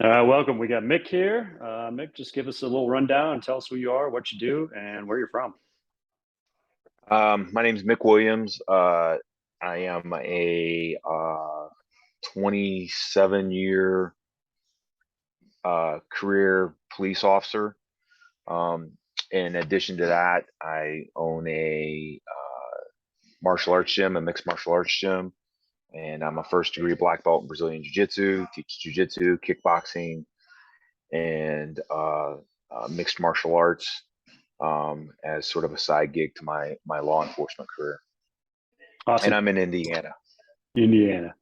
Welcome. We got Mick here. Mick, just give us a little rundown and tell us who you are, what you do, and where you're from. My name is Mick Williams. I am a 27-year career police officer. Um, in addition to that, I own a martial arts gym, a mixed martial arts gym, and I'm a first degree black belt in Brazilian Jiu Jitsu, teach Jiu Jitsu, kickboxing, and mixed martial arts as sort of a side gig to my law enforcement career. And Awesome. I'm in Indiana. Indiana,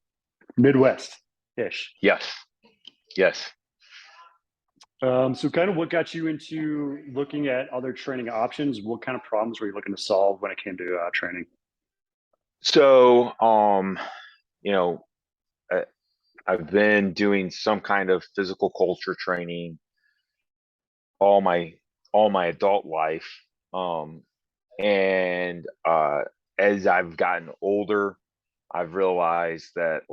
Midwest-ish. Yes, yes. So kind of what got you into looking at other training options? What kind of problems were you looking to solve when it came to training? So, you know, I, I've been doing some kind of physical culture training all my all my adult life. Um, and as I've gotten older, I've realized that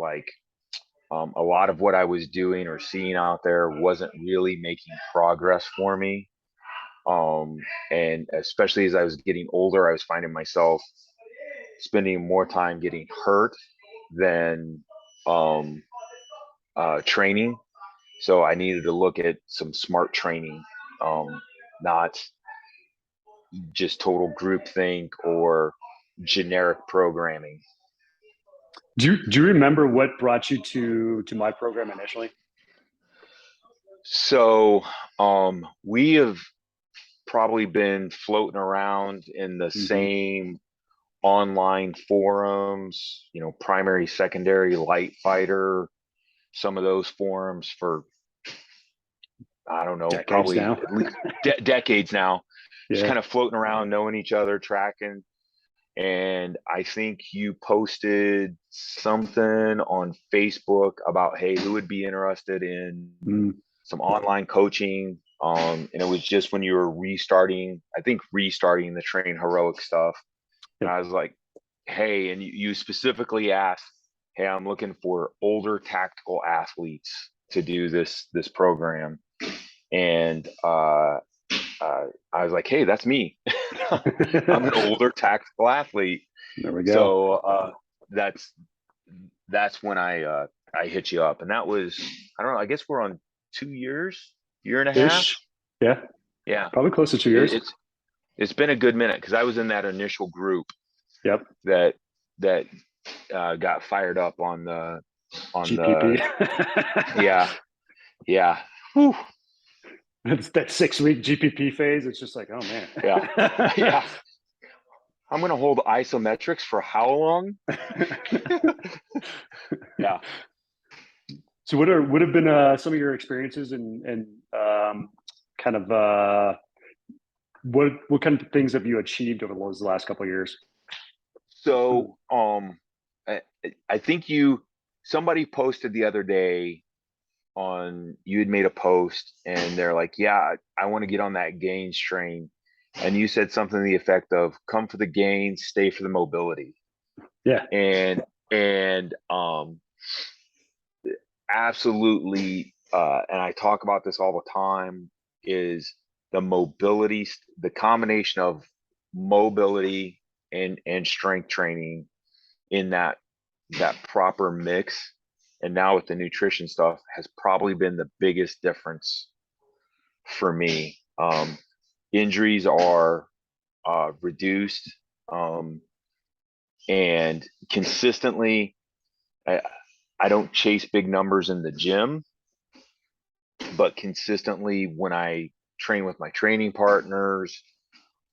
a lot of what I was doing or seeing out there wasn't really making progress for me. Um, and especially as I was getting older, I was finding myself spending more time getting hurt than um, training. So I needed to look at some smart training, not just total groupthink or generic programming. Do you remember what brought you to my program initially? So we have probably been floating around in the Hmm. same online forums, primary, secondary, light fighter, some of those forums for, I don't know, Decades probably now. at least decades now, just Yeah. kind of floating around, knowing each other, tracking. And I think you posted something on Facebook about, hey, who would be interested in Mm. some online coaching? And it was just when you were restarting, I think restarting the Train Heroic stuff. And Yep. I was like, hey, and you specifically asked, hey, I'm looking for older tactical athletes to do this program. And I was like, hey, that's me. I'm an older tactical athlete. There we go. So that's that's when I hit you up, and that was, I don't know. I guess we're on 2 years, year and a half. Ish. Yeah. Yeah, Probably close to 2 years. it, it's been a good minute because I was in that initial group Yep. that that got fired up on GPP. the yeah, yeah. Whew. It's that 6 week GPP phase. It's just like, oh man. Yeah, yeah. I'm gonna hold isometrics for how long? Yeah. So what would have been some of your experiences and kind of what kind of things have you achieved over those last couple of years? So, I, I think somebody posted the other day you had made a post and they're like, yeah, I want to get on that gains train. And you said something to the effect of come for the gains, stay for the mobility. Yeah. And, and absolutely, and I talk about this all the time, is the combination of mobility and strength training in that proper mix, and now with the nutrition stuff, has probably been the biggest difference for me. Injuries are reduced, um, and consistently, I, I don't chase big numbers in the gym, but consistently when I train with my training partners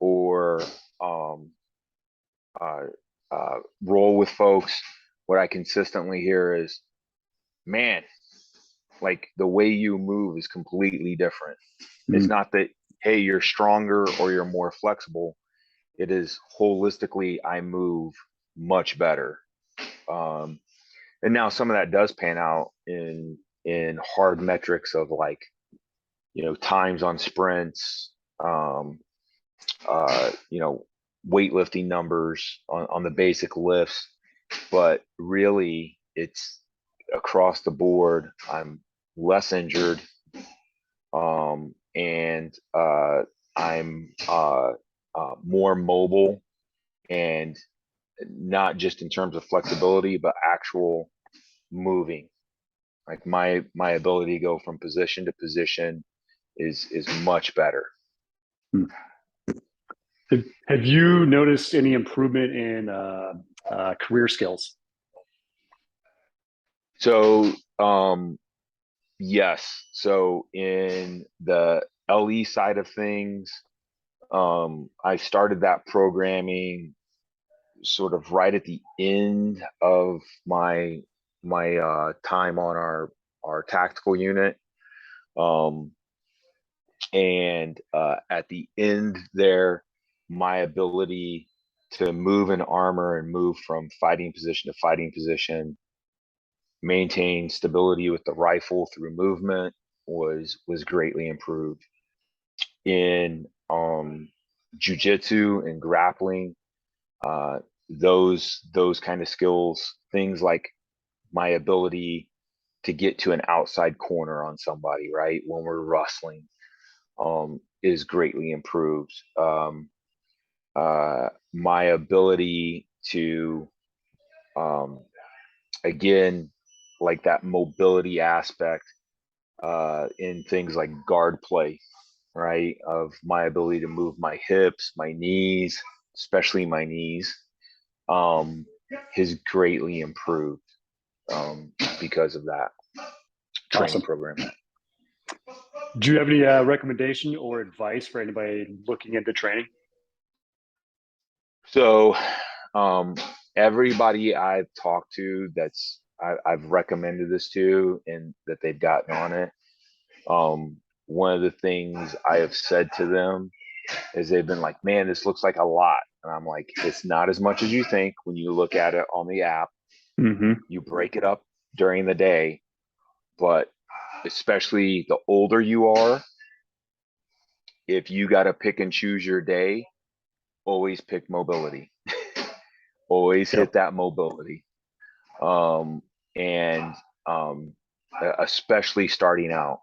or um, uh, roll with folks, what I consistently hear is, man, like the way you move is completely different. It's Mm. not that, hey, you're stronger or you're more flexible. It is holistically, I move much better. Um, and now some of that does pan out in hard metrics of like, times on sprints, um, uh, you know, weightlifting numbers on the basic lifts. But really, it's across the board. I'm less injured, and I'm more mobile, and not just in terms of flexibility, but actual moving. Like my ability to go from position to position is much better. Hmm. Have you noticed any improvement in career skills? So yes. So in the LE side of things, I started that programming sort of right at the end of my time on our tactical unit. Um, and at the end there, my ability to move in armor and move from fighting position to fighting position, maintain stability with the rifle through movement was greatly improved. In jujitsu and grappling, uh, those kind of skills, things like my ability to get to an outside corner on somebody, right, when we're wrestling, is greatly improved. My ability to, um, again, like that mobility aspect in things like guard play, right? Of my ability to move my hips, my knees, especially my knees, um, has greatly improved because of that training Awesome. program. Do you have any recommendation or advice for anybody looking into training? So, everybody I've talked to I've recommended this to and that they've gotten on it. One of the things I have said to them is they've been like, man, this looks like a lot. And I'm like, it's not as much as you think when you look at it on the app. Mm-hmm. You break it up during the day, but especially the older you are, if you got to pick and choose your day, always pick mobility. Always hit Yep. that mobility. And especially starting out,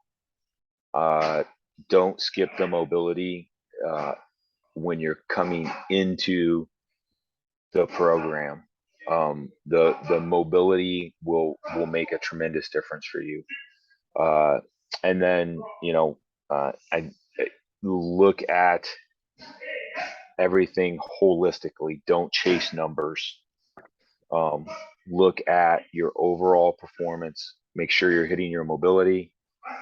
uh, don't skip the mobility when you're coming into the program. The mobility will make a tremendous difference for you. And then I look at everything holistically. Don't chase numbers. Um, Look at your overall performance. Make sure you're hitting your mobility.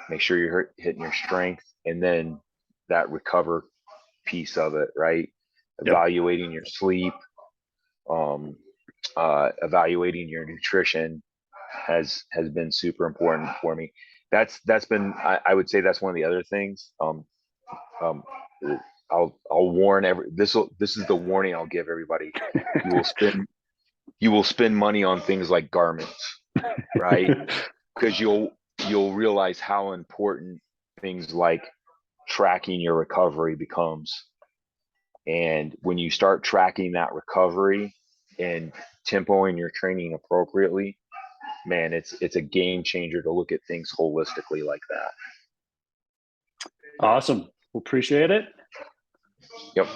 Make sure you're hitting your strength, and then that recover piece of it, right? Yep. Evaluating your sleep, um, evaluating your nutrition has been super important for me. That's been I would say that's one of the other things. Um, I'll warn this is the warning I'll give everybody. You will spend you will spend money on things like garments, right? Because you'll realize how important things like tracking your recovery becomes. And when you start tracking that recovery and tempoing your training appropriately, man, it's a game changer to look at things holistically like that. Awesome. Appreciate it. Yep.